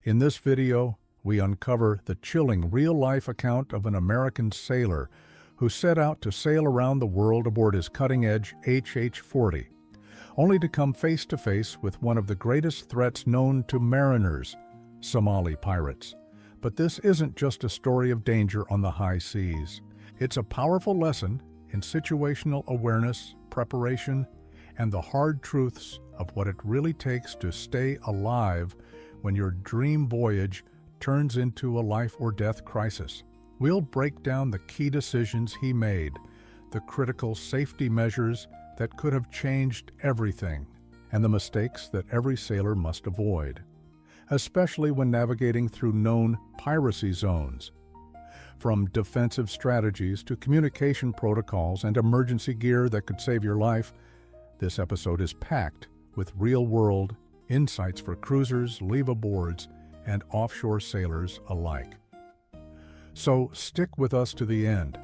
In this video, we uncover the chilling real-life account of an American sailor who set out to sail around the world aboard his cutting-edge HH40, only to come face-to-face with one of the greatest threats known to mariners, Somali pirates. But this isn't just a story of danger on the high seas. It's a powerful lesson in situational awareness, preparation, and the hard truths of what it really takes to stay alive when your dream voyage turns into a life-or-death crisis. We'll break down the key decisions he made, the critical safety measures that could have changed everything, and the mistakes that every sailor must avoid, especially when navigating through known piracy zones. From defensive strategies to communication protocols and emergency gear that could save your life, this episode is packed with real-world insights for cruisers, leave-aboards, and offshore sailors alike. So stick with us to the end.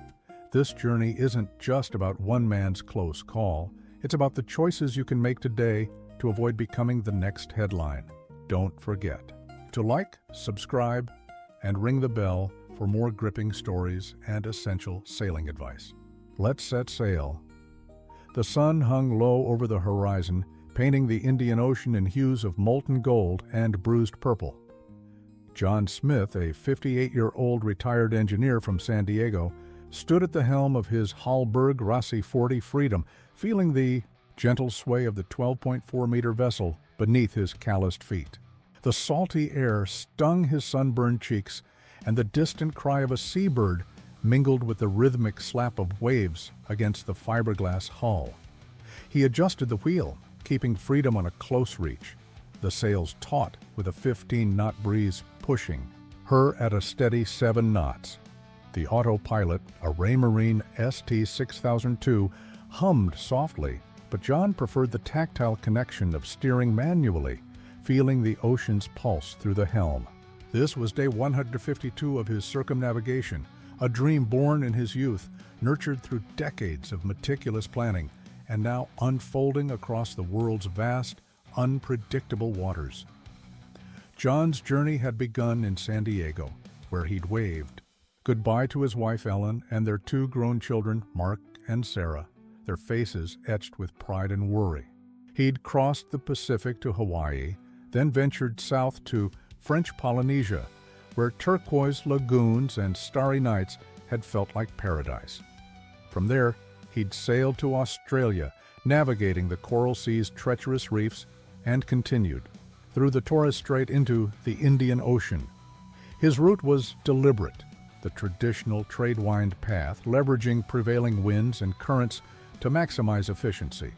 This journey isn't just about one man's close call. It's about the choices you can make today to avoid becoming the next headline. Don't forget to like, subscribe, and ring the bell for more gripping stories and essential sailing advice. Let's set sail. The sun hung low over the horizon, painting the Indian Ocean in hues of molten gold and bruised purple. John Smith, a 58-year-old retired engineer from San Diego, stood at the helm of his HH40 Freedom, feeling the gentle sway of the 12.4-meter vessel beneath his calloused feet. The salty air stung his sunburned cheeks, and the distant cry of a seabird mingled with the rhythmic slap of waves against the fiberglass hull. He adjusted the wheel, keeping Freedom on a close reach, the sails taut with a 15-knot breeze pushing, her at a steady 7 knots. The autopilot, a Raymarine ST-6002, hummed softly, but John preferred the tactile connection of steering manually, feeling the ocean's pulse through the helm. This was day 152 of his circumnavigation, a dream born in his youth, nurtured through decades of meticulous planning, and now unfolding across the world's vast, unpredictable waters. John's journey had begun in San Diego, where he'd waved goodbye to his wife Ellen and their 2 grown children, Mark and Sarah, their faces etched with pride and worry. He'd crossed the Pacific to Hawaii, then ventured south to French Polynesia, where turquoise lagoons and starry nights had felt like paradise. From there, he'd sailed to Australia, navigating the Coral Sea's treacherous reefs, and continued through the Torres Strait into the Indian Ocean. His route was deliberate, the traditional trade-wind path, leveraging prevailing winds and currents to maximize efficiency.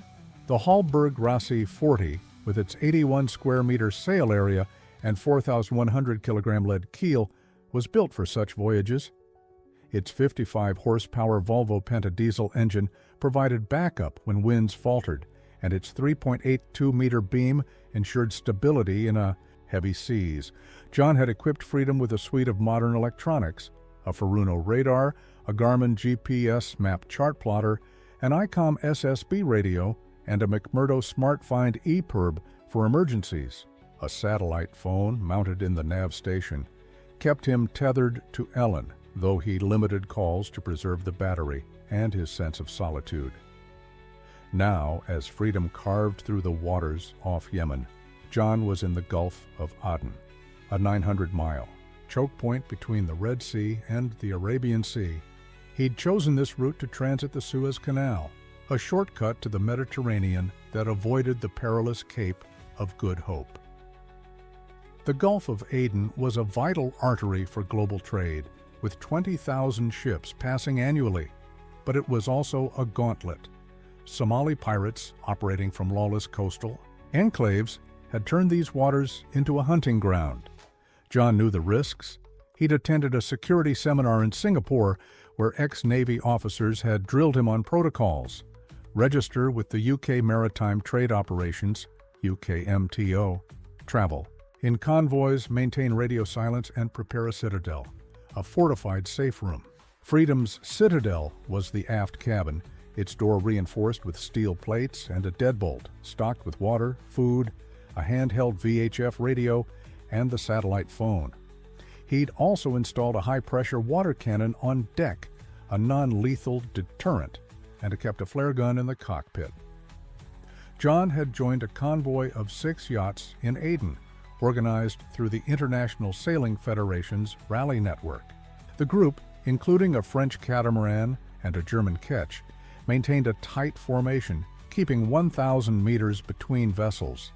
The HH40, with its 81-square-meter sail area and 4,100-kilogram lead keel, was built for such voyages. Its 55-horsepower Volvo Penta diesel engine provided backup when winds faltered, and its 3.82-meter beam ensured stability in heavy seas. John had equipped Freedom with a suite of modern electronics, a Furuno radar, a Garmin GPS map chart plotter, an ICOM SSB radio, and a McMurdo SmartFind ePerb for emergencies. A satellite phone mounted in the nav station kept him tethered to Ellen, though he limited calls to preserve the battery and his sense of solitude. Now, as Freedom carved through the waters off Yemen, John was in the Gulf of Aden, a 900-mile choke point between the Red Sea and the Arabian Sea. He'd chosen this route to transit the Suez Canal, a shortcut to the Mediterranean that avoided the perilous Cape of Good Hope. The Gulf of Aden was a vital artery for global trade, with 20,000 ships passing annually, but it was also a gauntlet. Somali pirates, operating from lawless coastal enclaves, had turned these waters into a hunting ground. John knew the risks. He'd attended a security seminar in Singapore where ex-Navy officers had drilled him on protocols. Register with the UK Maritime Trade Operations, UKMTO, travel. In convoys, maintain radio silence and prepare a citadel, a fortified safe room. Freedom's citadel was the aft cabin, its door reinforced with steel plates and a deadbolt, stocked with water, food, a handheld VHF radio, and the satellite phone. He'd also installed a high-pressure water cannon on deck, a non-lethal deterrent, and kept a flare gun in the cockpit. John had joined a convoy of 6 yachts in Aden, organized through the International Sailing Federation's rally network. The group, including a French catamaran and a German ketch, maintained a tight formation, keeping 1,000 meters between vessels.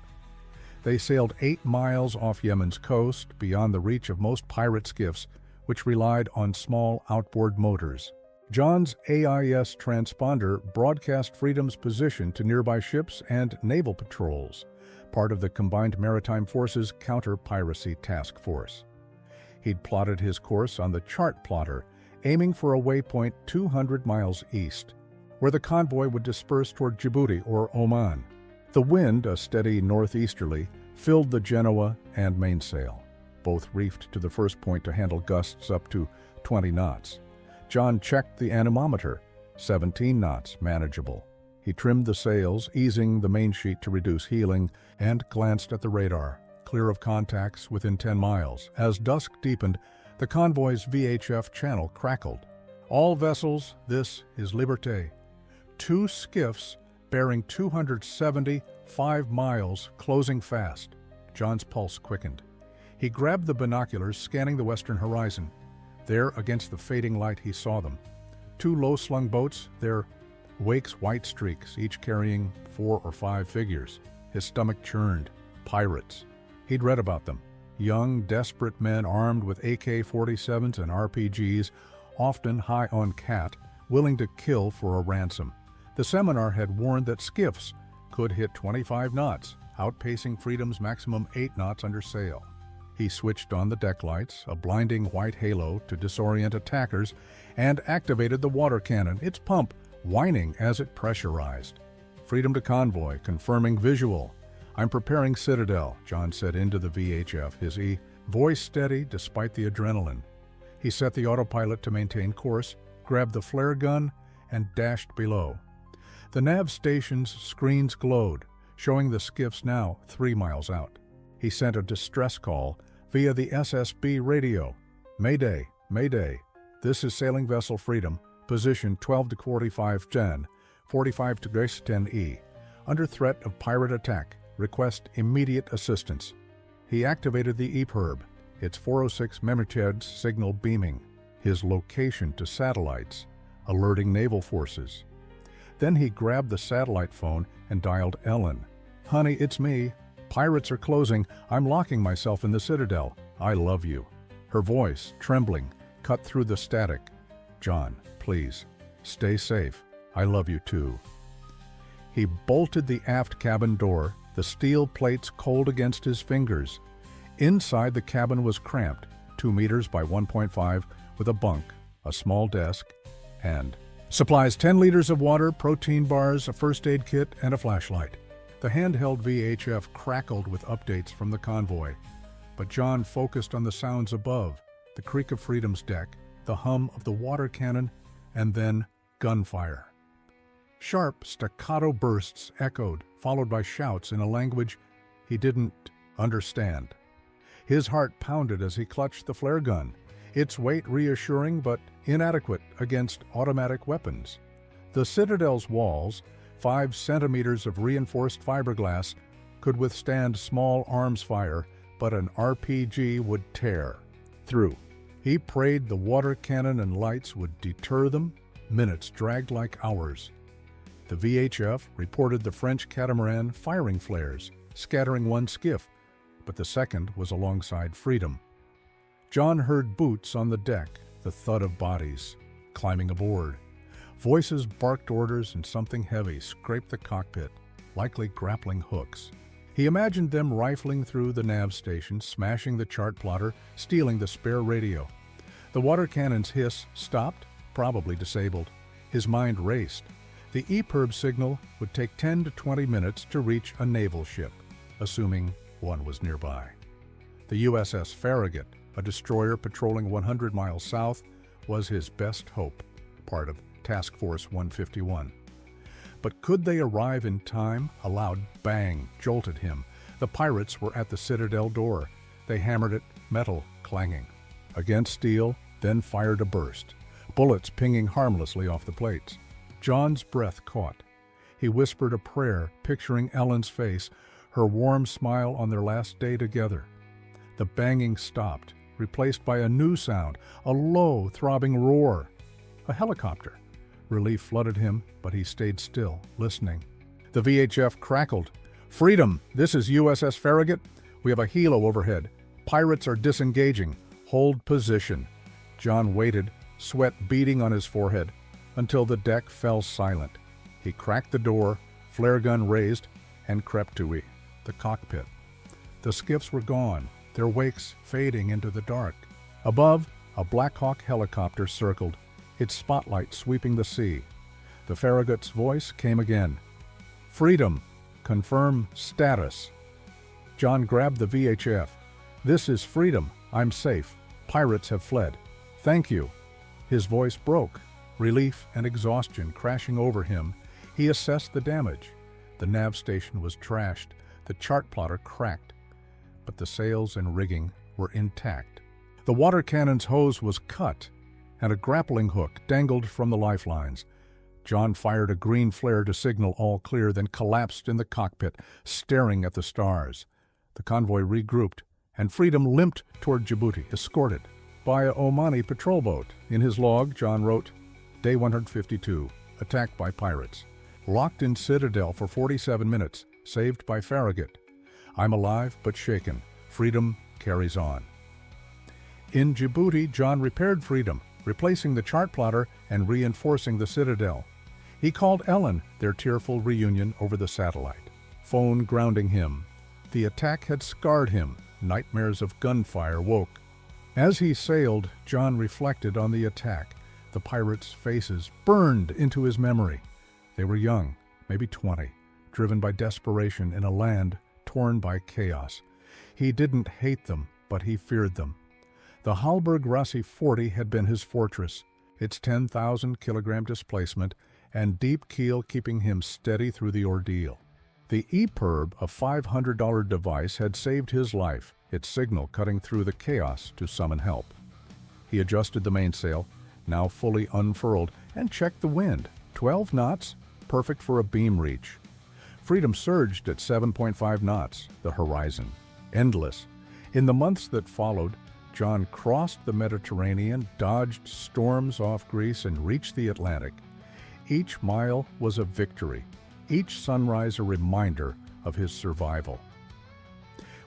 They sailed 8 miles off Yemen's coast, beyond the reach of most pirate skiffs, which relied on small outboard motors. John's AIS transponder broadcast Freedom's position to nearby ships and naval patrols, part of the Combined Maritime Forces Counter-Piracy Task Force. He'd plotted his course on the chart plotter, aiming for a waypoint 200 miles east, where the convoy would disperse toward Djibouti or Oman. The wind, a steady northeasterly, filled the Genoa and mainsail, both reefed to the first point to handle gusts up to 20 knots. John checked the anemometer, 17 knots, manageable. He trimmed the sails, easing the mainsheet to reduce heeling, and glanced at the radar, clear of contacts within 10 miles. As dusk deepened, the convoy's VHF channel crackled. "All vessels, this is Liberté." 2 skiffs bearing 275 miles, closing fast. John's pulse quickened. He grabbed the binoculars, scanning the western horizon. There, against the fading light, he saw them. 2 low-slung boats, their wakes white streaks, each carrying 4 or 5 figures. His stomach churned. Pirates. He'd read about them. Young, desperate men armed with AK-47s and RPGs, often high on cat, willing to kill for a ransom. The seminar had warned that skiffs could hit 25 knots, outpacing Freedom's maximum 8 knots under sail. He switched on the deck lights, a blinding white halo to disorient attackers, and activated the water cannon, its pump whining as it pressurized. Freedom to convoy, confirming visual. "I'm preparing Citadel," John said into the VHF, his voice steady despite the adrenaline. He set the autopilot to maintain course, grabbed the flare gun, and dashed below. The nav station's screens glowed, showing the skiffs now 3 miles out. He sent a distress call via the SSB radio. "Mayday, Mayday. This is Sailing Vessel Freedom, position 12 to 45 Gen, 45 to Grace 10E. Under threat of pirate attack. Request immediate assistance." He activated the EPIRB, its 406 MHz signal beaming, his location to satellites, alerting naval forces. Then he grabbed the satellite phone and dialed Ellen. "Honey, it's me. Pirates are closing. I'm locking myself in the Citadel. I love you." Her voice, trembling, cut through the static. "John, please, stay safe. I love you too." He bolted the aft cabin door, the steel plates cold against his fingers. Inside, the cabin was cramped, 2 meters by 1.5, with a bunk, a small desk, and supplies: 10 liters of water, protein bars, a first aid kit, and a flashlight. The handheld VHF crackled with updates from the convoy, but John focused on the sounds above, the creak of Freedom's deck, the hum of the water cannon, and then gunfire. Sharp, staccato bursts echoed, followed by shouts in a language he didn't understand. His heart pounded as he clutched the flare gun, its weight reassuring but inadequate against automatic weapons. The Citadel's walls, 5 centimeters of reinforced fiberglass, could withstand small arms fire, but an RPG would tear through. He prayed the water cannon and lights would deter them. Minutes dragged like hours. The VHF reported the French catamaran firing flares, scattering 1 skiff, but the second was alongside Freedom. John heard boots on the deck, the thud of bodies, climbing aboard. Voices barked orders, and something heavy scraped the cockpit, likely grappling hooks. He imagined them rifling through the nav station, smashing the chart plotter, stealing the spare radio. The water cannon's hiss stopped, probably disabled. His mind raced. The EPIRB signal would take 10 to 20 minutes to reach a naval ship, assuming one was nearby. The USS Farragut, a destroyer patrolling 100 miles south, was his best hope, part of Task Force 151. But could they arrive in time? A loud bang jolted him. The pirates were at the Citadel door. they hammered it, metal clanging against steel, then fired a burst, bullets pinging harmlessly off the plates. John's breath caught. He whispered a prayer, picturing Ellen's face, her warm smile on their last day together. The banging stopped, replaced by a new sound, a low, throbbing roar. A helicopter. Relief flooded him, but he stayed still, listening. The VHF crackled. "Freedom, this is USS Farragut. We have a helo overhead. Pirates are disengaging. Hold position." John waited, sweat beading on his forehead, until the deck fell silent. He cracked the door, flare gun raised, and crept to the cockpit. The skiffs were gone, their wakes fading into the dark. Above, a Black Hawk helicopter circled, its spotlight sweeping the sea. The Farragut's voice came again. "Freedom, confirm status." John grabbed the VHF. "This is Freedom. I'm safe. Pirates have fled. Thank you." His voice broke, relief and exhaustion crashing over him. He assessed the damage. The nav station was trashed, the chart plotter cracked, but the sails and rigging were intact. The water cannon's hose was cut, and a grappling hook dangled from the lifelines. John fired a green flare to signal all clear, then collapsed in the cockpit, staring at the stars. The convoy regrouped, and Freedom limped toward Djibouti, escorted by a Omani patrol boat. In his log, John wrote, "Day 152, attacked by pirates. Locked in Citadel for 47 minutes, saved by Farragut. I'm alive but shaken. Freedom carries on." In Djibouti, John repaired Freedom, replacing the chart plotter and reinforcing the Citadel. He called Ellen, their tearful reunion over the satellite. Phone grounding him. The attack had scarred him. Nightmares of gunfire woke. As he sailed, John reflected on the attack. The pirates' faces burned into his memory. They were young, maybe 20, driven by desperation in a land torn by chaos. He didn't hate them, but he feared them. The HH40 had been his fortress, its 10,000-kilogram displacement and deep keel keeping him steady through the ordeal. The EPIRB, a $500 device, had saved his life, its signal cutting through the chaos to summon help. He adjusted the mainsail, now fully unfurled, and checked the wind. 12 knots, perfect for a beam reach. Freedom surged at 7.5 knots, the horizon. Endless. In the months that followed, John crossed the Mediterranean, dodged storms off Greece, and reached the Atlantic. Each mile was a victory, each sunrise a reminder of his survival.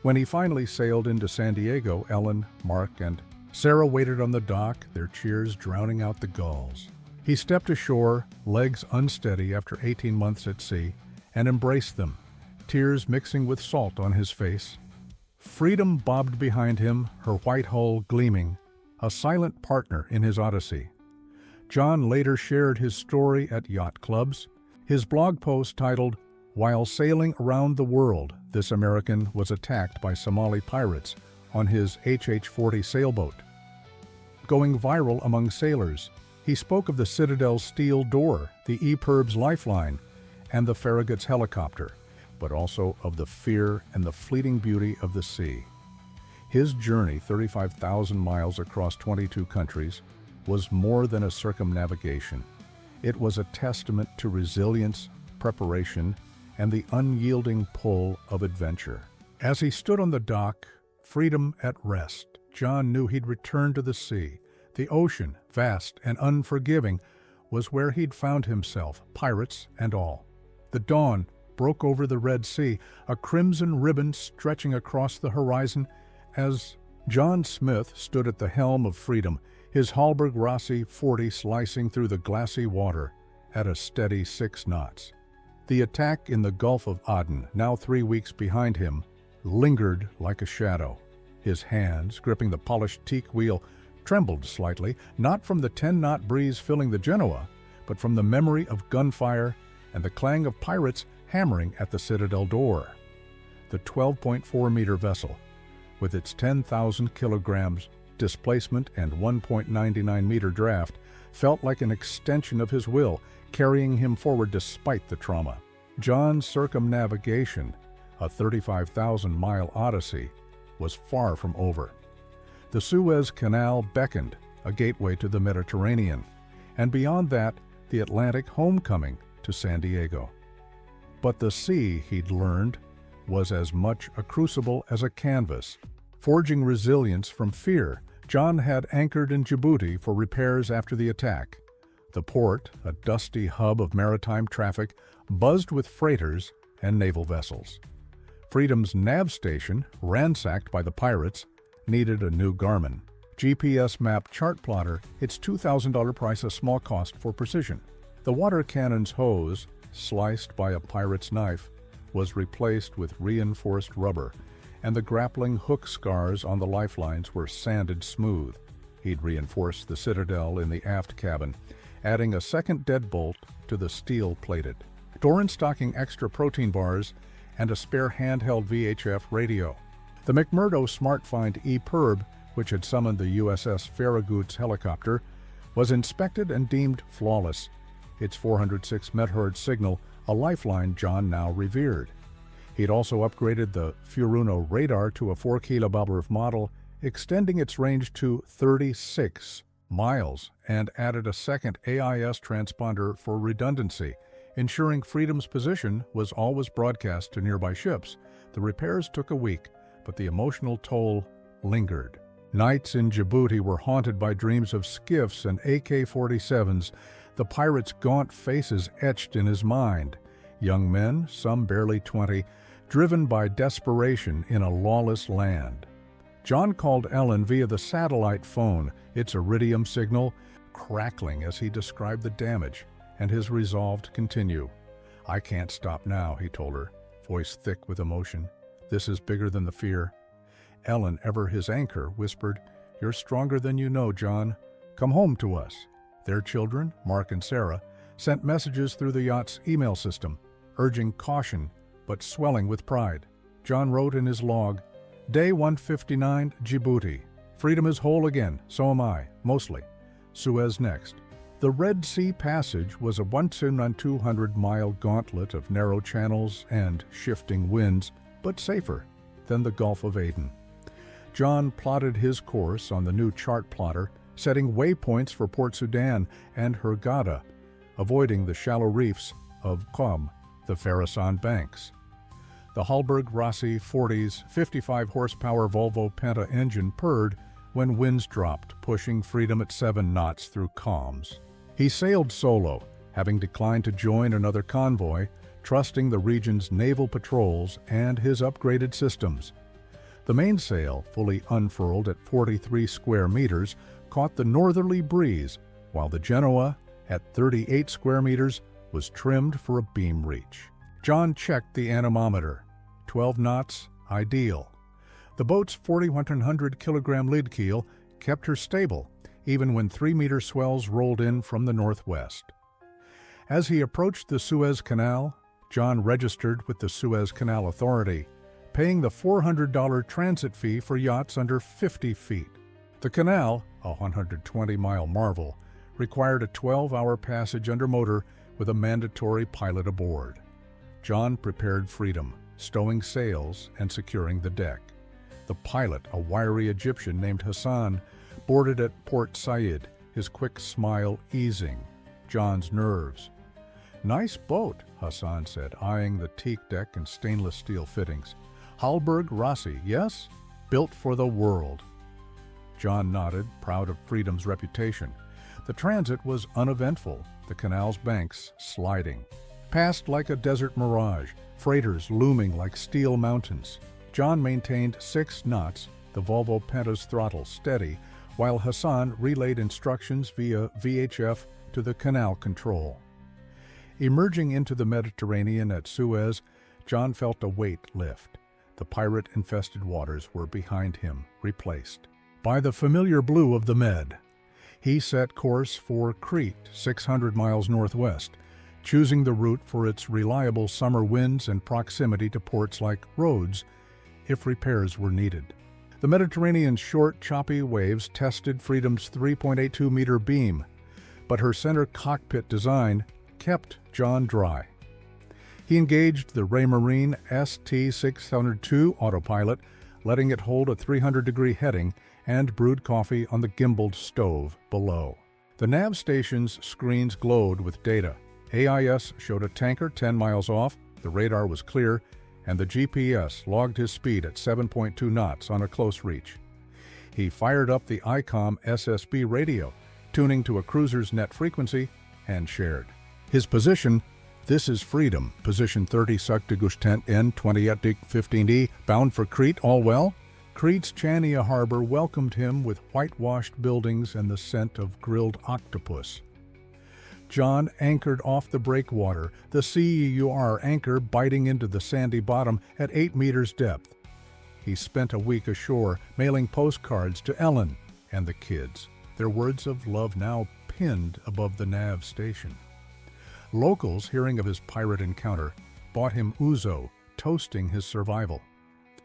When he finally sailed into San Diego, Ellen, Mark, and Sarah waited on the dock, their cheers drowning out the gulls. He stepped ashore, legs unsteady after 18 months at sea, and embraced them, tears mixing with salt on his face. Freedom bobbed behind him, her white hull gleaming, a silent partner in his odyssey. John later shared his story at yacht clubs. His blog post titled, "While Sailing Around the World, This American Was Attacked by Somali Pirates," on his HH40 sailboat. Going viral among sailors, he spoke of the Citadel's steel door, the EPIRB's lifeline, and the Farragut's helicopter, but also of the fear and the fleeting beauty of the sea. His journey, 35,000 miles across 22 countries, was more than a circumnavigation. It was a testament to resilience, preparation, and the unyielding pull of adventure. As he stood on the dock, freedom at rest, John knew he'd return to the sea. The ocean, vast and unforgiving, was where he'd found himself, pirates and all. The dawn broke over the Red Sea, a crimson ribbon stretching across the horizon as John Smith stood at the helm of Freedom, his HH40 slicing through the glassy water at a steady 6 knots. The attack in the Gulf of Aden, now 3 weeks behind him, lingered like a shadow. His hands, gripping the polished teak wheel, trembled slightly, not from the 10-knot breeze filling the Genoa, but from the memory of gunfire and the clang of pirates hammering at the Citadel door. The 12.4-meter vessel, with its 10,000 kilograms displacement and 1.99-meter draft, felt like an extension of his will, carrying him forward despite the trauma. John's circumnavigation, a 35,000-mile odyssey, was far from over. The Suez Canal beckoned, a gateway to the Mediterranean, and beyond that, the Atlantic homecoming to San Diego. But the sea, he'd learned, was as much a crucible as a canvas. Forging resilience from fear, John had anchored in Djibouti for repairs after the attack. The port, a dusty hub of maritime traffic, buzzed with freighters and naval vessels. Freedom's nav station, ransacked by the pirates, needed a new Garmin. GPS map chart plotter, its $2,000 price a small cost for precision. The water cannon's hose, sliced by a pirate's knife, was replaced with reinforced rubber, and the grappling hook scars on the lifelines were sanded smooth. He'd reinforced the citadel in the aft cabin, adding a second deadbolt to the steel-plated. Doran stocking extra protein bars and a spare handheld VHF radio. The McMurdo SmartFind E-Perb, which had summoned the USS Farragut's helicopter, was inspected and deemed flawless, its 406 MHz signal a lifeline John now revered. He'd also upgraded the Furuno radar to a 4 kilobobber model, extending its range to 36 miles, and added a second AIS transponder for redundancy, ensuring Freedom's position was always broadcast to nearby ships. The repairs took a week, but the emotional toll lingered. Nights in Djibouti were haunted by dreams of skiffs and AK-47s, the pirates' gaunt faces etched in his mind. Young men, some barely 20, driven by desperation in a lawless land. John called Ellen via the satellite phone, its iridium signal crackling as he described the damage, and his resolve to continue. "I can't stop now," he told her, voice thick with emotion. "This is bigger than the fear." Ellen, ever his anchor, whispered, "You're stronger than you know, John. Come home to us." Their children, Mark and Sarah, sent messages through the yacht's email system, urging caution, but swelling with pride. John wrote in his log, "Day 159, Djibouti. Freedom is whole again, so am I, mostly. Suez next." The Red Sea Passage was a once-in-a-200-mile gauntlet of narrow channels and shifting winds, but safer than the Gulf of Aden. John plotted his course on the new chart plotter, setting waypoints for Port Sudan and Hurghada, avoiding the shallow reefs of Qom, the Khorasan banks. The Hallberg-Rossi 40's 55-horsepower Volvo Penta engine purred when winds dropped, pushing Freedom at 7 knots through calms. He sailed solo, having declined to join another convoy, trusting the region's naval patrols and his upgraded systems. The mainsail, fully unfurled at 43 square meters, caught the northerly breeze, while the Genoa, at 38 square meters, was trimmed for a beam reach. John checked the anemometer. 12 knots, ideal. The boat's 4,100-kilogram lead keel kept her stable, even when 3-meter swells rolled in from the northwest. As he approached the Suez Canal, John registered with the Suez Canal Authority, paying the $400 transit fee for yachts under 50 feet. The canal, a 120-mile marvel, required a 12-hour passage under motor with a mandatory pilot aboard. John prepared Freedom, stowing sails and securing the deck. The pilot, a wiry Egyptian named Hassan, boarded at Port Said, his quick smile easing John's nerves. "Nice boat," Hassan said, eyeing the teak deck and stainless steel fittings. "Hallberg-Rossi, yes? Built for the world." John nodded, proud of Freedom's reputation. The transit was uneventful, the canal's banks sliding. Passed like a desert mirage, freighters looming like steel mountains. John maintained 6 knots, the Volvo Penta's throttle steady, while Hassan relayed instructions via VHF to the canal control. Emerging into the Mediterranean at Suez, John felt a weight lift. The pirate-infested waters were behind him, replaced by the familiar blue of the Med. He set course for Crete, 600 miles northwest, choosing the route for its reliable summer winds and proximity to ports like Rhodes, if repairs were needed. The Mediterranean's short, choppy waves tested Freedom's 3.82-meter beam, but her center cockpit design kept John dry. He engaged the Raymarine ST-602 autopilot, letting it hold a 300-degree heading, and brewed coffee on the gimbaled stove below. The nav station's screens glowed with data. AIS showed a tanker 10 miles off, the radar was clear, and the GPS logged his speed at 7.2 knots on a close reach. He fired up the ICOM SSB radio, tuning to a cruiser's net frequency, and shared. His position: "This is Freedom, position 30 Saktigustent N 20 15E, bound for Crete, all well?" Crete's Chania harbor welcomed him with whitewashed buildings and the scent of grilled octopus. John anchored off the breakwater, the CEUR anchor biting into the sandy bottom at 8 meters depth. He spent a week ashore, mailing postcards to Ellen and the kids, their words of love now pinned above the nav station. Locals, hearing of his pirate encounter, bought him ouzo, toasting his survival.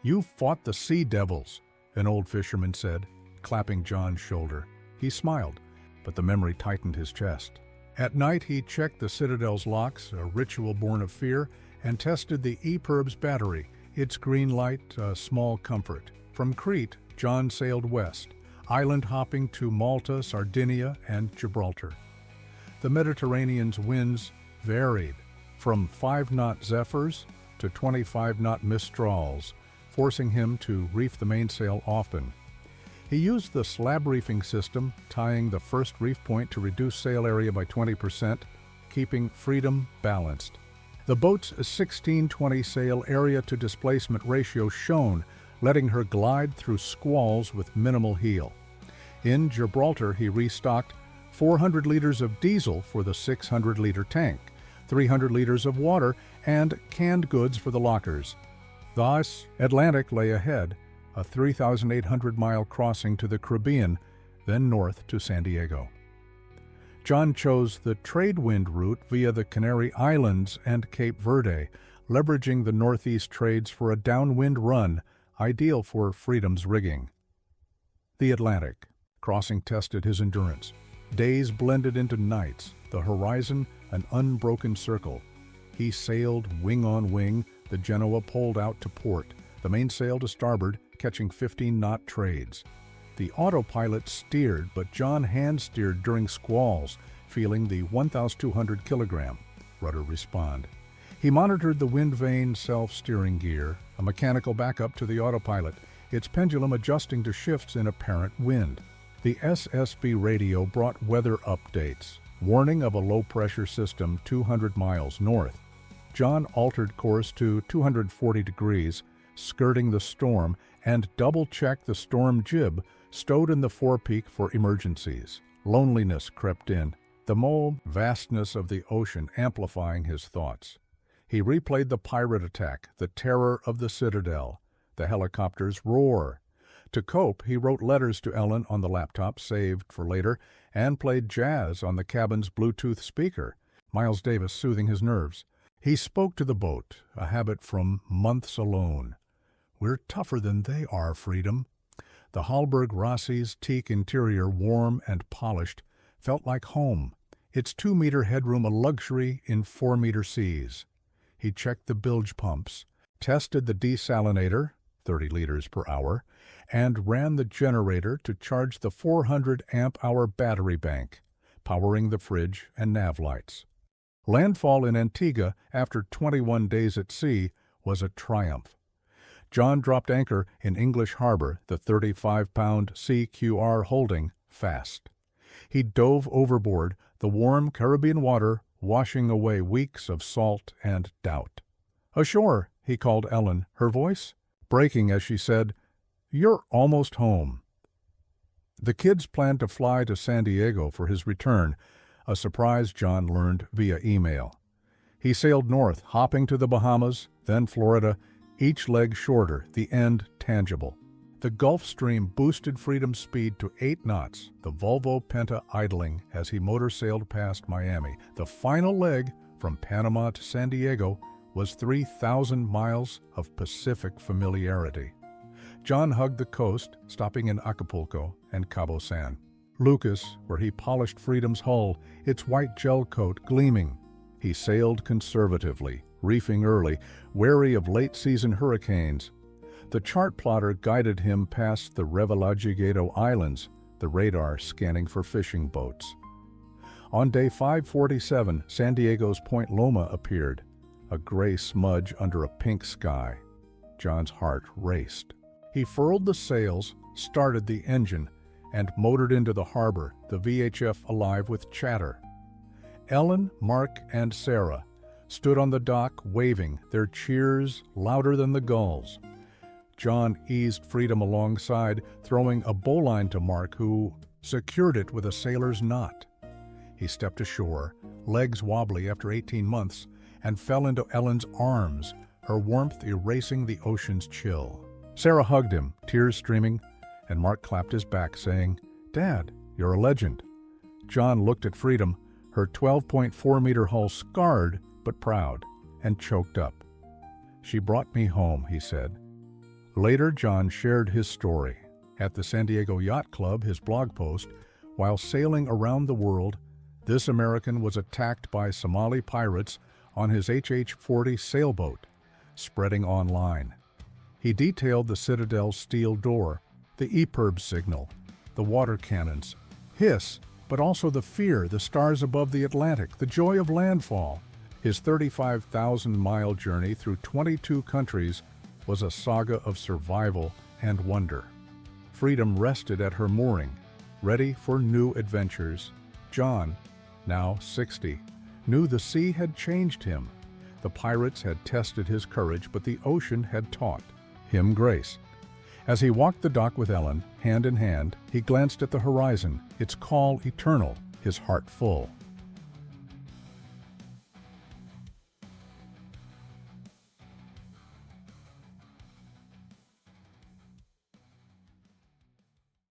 "You fought the sea devils," an old fisherman said, clapping John's shoulder. He smiled, but the memory tightened his chest. At night he checked the Citadel's locks, a ritual born of fear, and tested the EPIRB's battery, its green light a small comfort. From Crete, John sailed west, island hopping to Malta, Sardinia, and Gibraltar. The Mediterranean's winds varied from 5-knot zephyrs to 25-knot mistrals, forcing him to reef the mainsail often. He used the slab reefing system, tying the first reef point to reduce sail area by 20%, keeping Freedom balanced. The boat's 16-20 sail area-to-displacement ratio shone, letting her glide through squalls with minimal heel. In Gibraltar, he restocked 400 liters of diesel for the 600-liter tank, 300 liters of water, and canned goods for the lockers. Thus, Atlantic lay ahead, a 3,800-mile crossing to the Caribbean, then north to San Diego. John chose the trade wind route via the Canary Islands and Cape Verde, leveraging the northeast trades for a downwind run, ideal for Freedom's rigging. The Atlantic. Crossing tested his endurance. Days blended into nights, the horizon an unbroken circle. He sailed wing on wing, the Genoa pulled out to port, the mainsail to starboard, catching 15-knot trades. The autopilot steered, but John hand-steered during squalls, feeling the 1,200 kilogram rudder respond. He monitored the wind vane self-steering gear, a mechanical backup to the autopilot, its pendulum adjusting to shifts in apparent wind. The SSB radio brought weather updates, warning of a low-pressure system 200 miles north. John altered course to 240 degrees, skirting the storm, and double-checked the storm jib stowed in the forepeak for emergencies. Loneliness crept in, the vastness of the ocean amplifying his thoughts. He replayed the pirate attack, the terror of the Citadel, the helicopter's roar. To cope, he wrote letters to Ellen on the laptop saved for later and played jazz on the cabin's Bluetooth speaker, Miles Davis soothing his nerves. He spoke to the boat, a habit from months alone. "We're tougher than they are, Freedom." The Hallberg Rossi's teak interior, warm and polished, felt like home, its 2-meter headroom a luxury in 4-meter seas. He checked the bilge pumps, tested the desalinator, 30 liters per hour, and ran the generator to charge the 400-amp-hour battery bank, powering the fridge and nav lights. Landfall in Antigua after 21 days at sea was a triumph. John dropped anchor in English Harbor, the 35-pound CQR holding fast. He dove overboard, the warm Caribbean water washing away weeks of salt and doubt. "Ashore," he called Ellen, her voice breaking as she said, "You're almost home." The kids planned to fly to San Diego for his return, a surprise John learned via email. He sailed north, hopping to the Bahamas, then Florida, each leg shorter, the end tangible. The Gulf Stream boosted Freedom's speed to 8 knots, the Volvo Penta idling as he motor sailed past Miami. The final leg, from Panama to San Diego, was 3,000 miles of Pacific familiarity. John hugged the coast, stopping in Acapulco and Cabo San. Lucas, where he polished Freedom's hull, its white gel coat gleaming. He sailed conservatively, reefing early, wary of late-season hurricanes. The chart plotter guided him past the Revillagigedo Islands, the radar scanning for fishing boats. On day 547, San Diego's Point Loma appeared, a gray smudge under a pink sky. John's heart raced. He furled the sails, started the engine, and motored into the harbor, the VHF alive with chatter. Ellen, Mark, and Sarah stood on the dock waving, their cheers louder than the gulls. John eased Freedom alongside, throwing a bowline to Mark, who secured it with a sailor's knot. He stepped ashore, legs wobbly after 18 months, and fell into Ellen's arms, her warmth erasing the ocean's chill. Sarah hugged him, tears streaming, and Mark clapped his back, saying, "Dad, you're a legend." John looked at Freedom, her 12.4-meter hull scarred but proud, and choked up. "She brought me home," he said. Later, John shared his story. At the San Diego Yacht Club, his blog post, while sailing around the world, this American was attacked by Somali pirates on his HH40 sailboat, spreading online. He detailed the Citadel's steel door, the EPIRB signal, the water cannons, hiss, but also the fear, the stars above the Atlantic, the joy of landfall. His 35,000-mile journey through 22 countries was a saga of survival and wonder. Freedom rested at her mooring, ready for new adventures. John, now 60, knew the sea had changed him. The pirates had tested his courage, but the ocean had taught him grace. As he walked the dock with Ellen, hand in hand, he glanced at the horizon, its call eternal, his heart full.